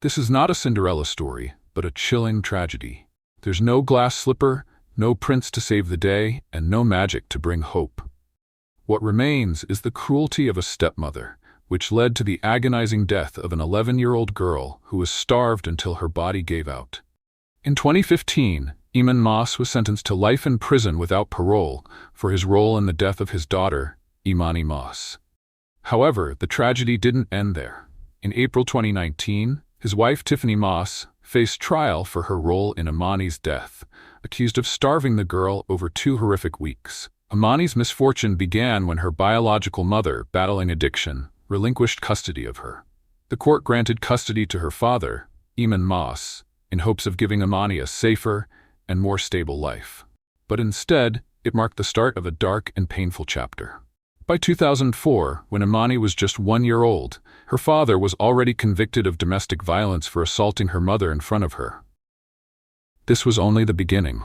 This is not a Cinderella story, but a chilling tragedy. There's no glass slipper, no prince to save the day, and no magic to bring hope. What remains is the cruelty of a stepmother, which led to the agonizing death of an 11-year-old girl who was starved until her body gave out. In 2015, Imani Moss was sentenced to life in prison without parole for his role in the death of his daughter, Imani Moss. However, the tragedy didn't end there. In April 2019, his wife Tiffany Moss faced trial for her role in Imani's death, accused of starving the girl over 2 horrific weeks. Imani's misfortune began when her biological mother, battling addiction, relinquished custody of her. The court granted custody to her father, Imani Moss, in hopes of giving Imani a safer and more stable life. But instead, it marked the start of a dark and painful chapter. By 2004, when Imani was just 1 year old, her father was already convicted of domestic violence for assaulting her mother in front of her. This was only the beginning.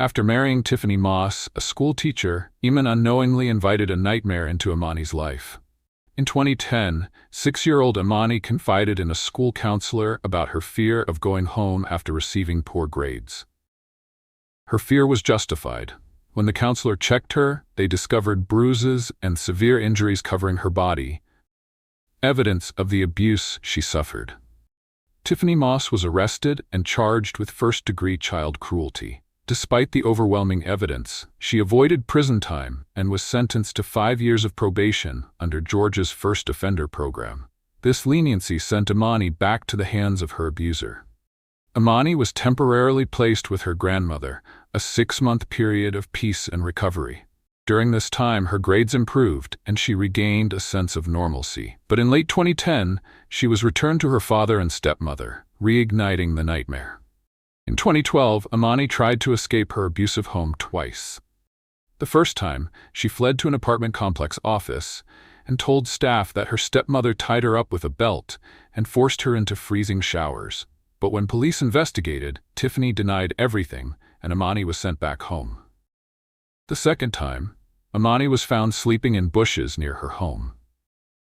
After marrying Tiffany Moss, a school teacher, Imani unknowingly invited a nightmare into Imani's life. In 2010, 6-year-old Imani confided in a school counselor about her fear of going home after receiving poor grades. Her fear was justified. When the counselor checked her, they discovered bruises and severe injuries covering her body, evidence of the abuse she suffered. Tiffany Moss was arrested and charged with first-degree child cruelty. Despite the overwhelming evidence, she avoided prison time and was sentenced to 5 years of probation under Georgia's first offender program. This leniency sent Imani back to the hands of her abuser. Imani was temporarily placed with her grandmother, a 6-month period of peace and recovery. During this time, her grades improved and she regained a sense of normalcy. But in late 2010, she was returned to her father and stepmother, reigniting the nightmare. In 2012, Imani tried to escape her abusive home twice. The first time, she fled to an apartment complex office and told staff that her stepmother tied her up with a belt and forced her into freezing showers. But when police investigated, Tiffany denied everything and Imani was sent back home. The second time, Imani was found sleeping in bushes near her home.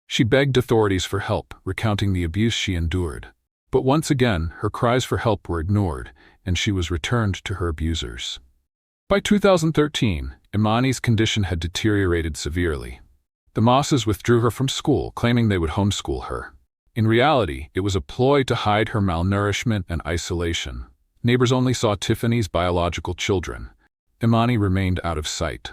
She begged authorities for help, recounting the abuse she endured. But once again, her cries for help were ignored, and she was returned to her abusers. By 2013, Imani's condition had deteriorated severely. The Mosses withdrew her from school, claiming they would homeschool her. In reality, it was a ploy to hide her malnourishment and isolation. Neighbors only saw Tiffany's biological children. Imani remained out of sight.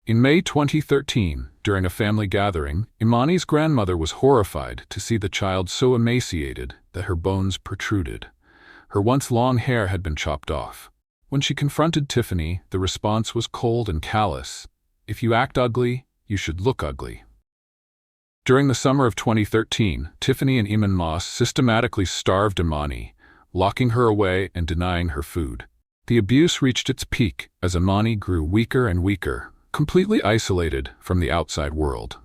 In May 2013, during a family gathering, Imani's grandmother was horrified to see the child so emaciated that her bones protruded. Her once long hair had been chopped off. When she confronted Tiffany, the response was cold and callous. "If you act ugly, you should look ugly." During the summer of 2013, Tiffany and Imani Moss systematically starved Imani, locking her away and denying her food. The abuse reached its peak as Imani grew weaker and weaker, completely isolated from the outside world.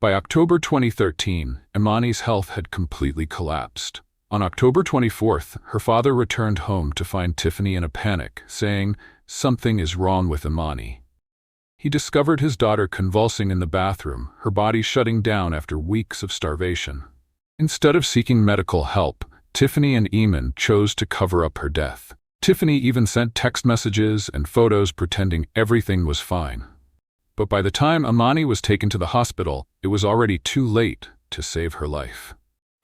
By October 2013, Imani's health had completely collapsed. On October 24th, her father returned home to find Tiffany in a panic, saying, "Something is wrong with Imani." He discovered his daughter convulsing in the bathroom, her body shutting down after weeks of starvation. Instead of seeking medical help, Tiffany and Imani chose to cover up her death. Tiffany even sent text messages and photos pretending everything was fine. But by the time Imani was taken to the hospital, it was already too late to save her life.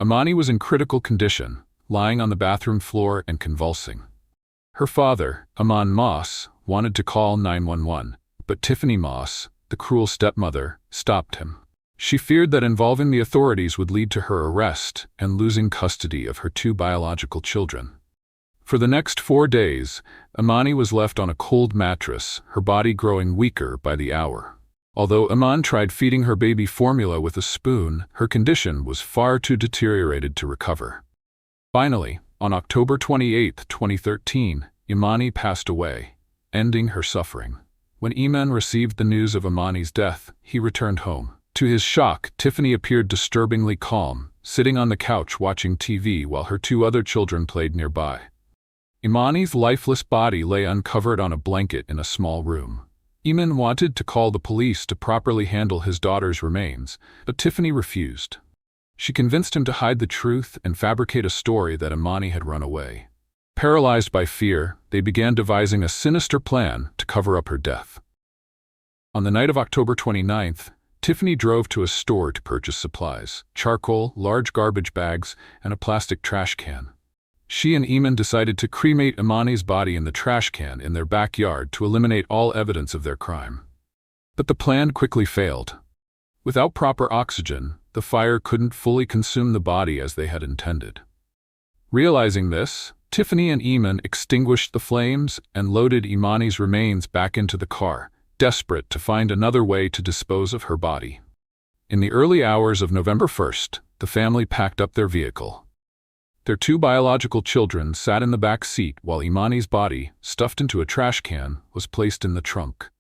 Imani was in critical condition, lying on the bathroom floor and convulsing. Her father, Imani Moss, wanted to call 911, but Tiffany Moss, the cruel stepmother, stopped him. She feared that involving the authorities would lead to her arrest and losing custody of her 2 biological children. For the next 4 days, Imani was left on a cold mattress, her body growing weaker by the hour. Although Imani tried feeding her baby formula with a spoon, her condition was far too deteriorated to recover. Finally, on October 28, 2013, Imani passed away, ending her suffering. When Imani received the news of Imani's death, he returned home. To his shock, Tiffany appeared disturbingly calm, sitting on the couch watching TV while her 2 other children played nearby. Imani's lifeless body lay uncovered on a blanket in a small room. Imani wanted to call the police to properly handle his daughter's remains, but Tiffany refused. She convinced him to hide the truth and fabricate a story that Imani had run away. Paralyzed by fear, they began devising a sinister plan to cover up her death. On the night of October 29th, Tiffany drove to a store to purchase supplies: charcoal, large garbage bags, and a plastic trash can. She and Imani decided to cremate Imani's body in the trash can in their backyard to eliminate all evidence of their crime. But the plan quickly failed. Without proper oxygen, the fire couldn't fully consume the body as they had intended. Realizing this, Tiffany and Imani extinguished the flames and loaded Imani's remains back into the car, desperate to find another way to dispose of her body. In the early hours of November 1st, the family packed up their vehicle. Their 2 biological children sat in the back seat while Imani's body, stuffed into a trash can, was placed in the trunk.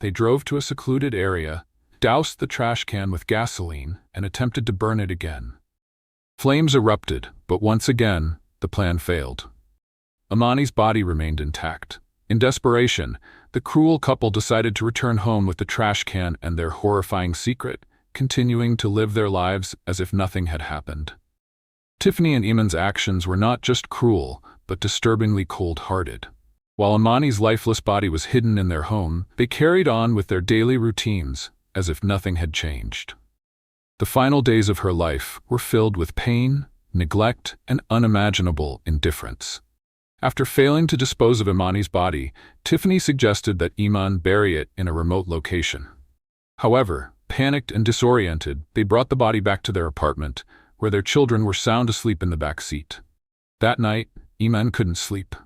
They drove to a secluded area, doused the trash can with gasoline, and attempted to burn it again. Flames erupted, but once again, the plan failed. Imani's body remained intact. In desperation, the cruel couple decided to return home with the trash can and their horrifying secret, continuing to live their lives as if nothing had happened. Tiffany and Imani's actions were not just cruel, but disturbingly cold-hearted. While Imani's lifeless body was hidden in their home, they carried on with their daily routines, as if nothing had changed. The final days of her life were filled with pain, neglect, and unimaginable indifference. After failing to dispose of Imani's body, Tiffany suggested that Imani bury it in a remote location. However, panicked and disoriented, they brought the body back to their apartment, where their children were sound asleep in the back seat. That night, Imani couldn't sleep.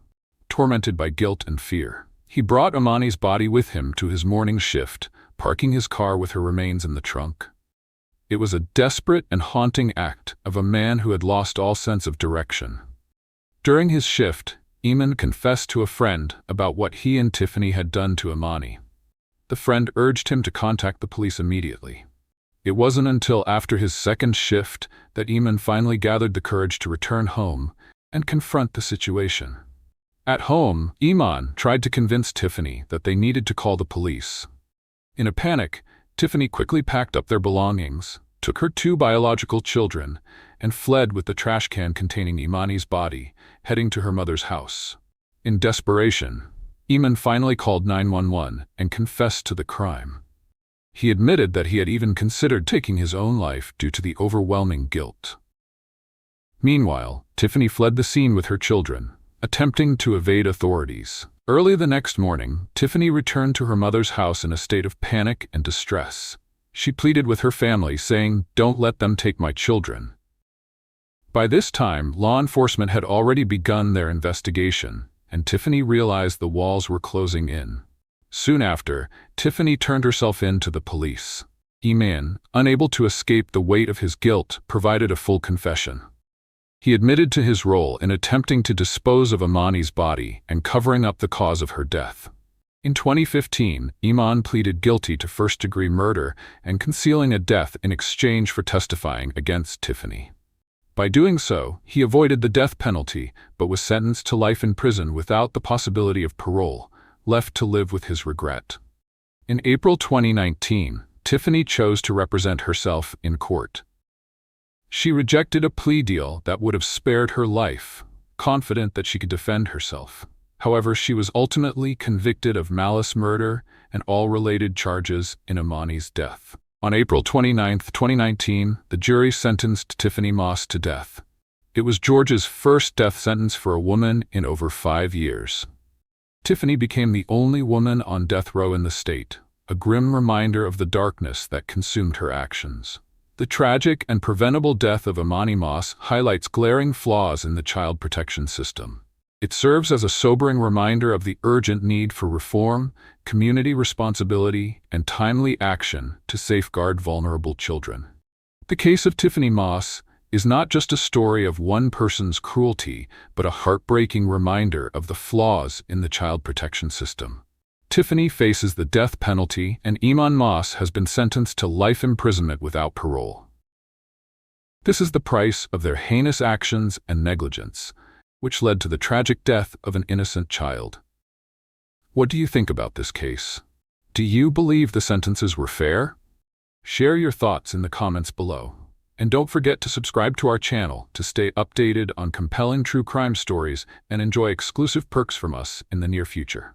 Tormented by guilt and fear, he brought Imani's body with him to his morning shift, parking his car with her remains in the trunk. It was a desperate and haunting act of a man who had lost all sense of direction. During his shift, Imani confessed to a friend about what he and Tiffany had done to Imani. The friend urged him to contact the police immediately. It wasn't until after his second shift that Imani finally gathered the courage to return home and confront the situation. At home, Imani tried to convince Tiffany that they needed to call the police. In a panic, Tiffany quickly packed up their belongings, took her 2 biological children, and fled with the trash can containing Imani's body, heading to her mother's house. In desperation, Imani finally called 911 and confessed to the crime. He admitted that he had even considered taking his own life due to the overwhelming guilt. Meanwhile, Tiffany fled the scene with her children, attempting to evade authorities. Early the next morning, Tiffany returned to her mother's house in a state of panic and distress. She pleaded with her family, saying, "Don't let them take my children." By this time, law enforcement had already begun their investigation, and Tiffany realized the walls were closing in. Soon after, Tiffany turned herself in to the police. Imani, unable to escape the weight of his guilt, provided a full confession. He admitted to his role in attempting to dispose of Imani's body and covering up the cause of her death. In 2015, Imani pleaded guilty to first-degree murder and concealing a death in exchange for testifying against Tiffany. By doing so, he avoided the death penalty but was sentenced to life in prison without the possibility of parole, left to live with his regret. In April 2019, Tiffany chose to represent herself in court. She rejected a plea deal that would have spared her life, confident that she could defend herself. However, she was ultimately convicted of malice murder and all related charges in Imani's death. On April 29, 2019, the jury sentenced Tiffany Moss to death. It was Georgia's first death sentence for a woman in over 5 years. Tiffany became the only woman on death row in the state, a grim reminder of the darkness that consumed her actions. The tragic and preventable death of Imani Moss highlights glaring flaws in the child protection system. It serves as a sobering reminder of the urgent need for reform, community responsibility, and timely action to safeguard vulnerable children. The case of Tiffany Moss is not just a story of one person's cruelty, but a heartbreaking reminder of the flaws in the child protection system. Tiffany faces the death penalty, and Imani Moss has been sentenced to life imprisonment without parole. This is the price of their heinous actions and negligence, which led to the tragic death of an innocent child. What do you think about this case? Do you believe the sentences were fair? Share your thoughts in the comments below. And don't forget to subscribe to our channel to stay updated on compelling true crime stories and enjoy exclusive perks from us in the near future.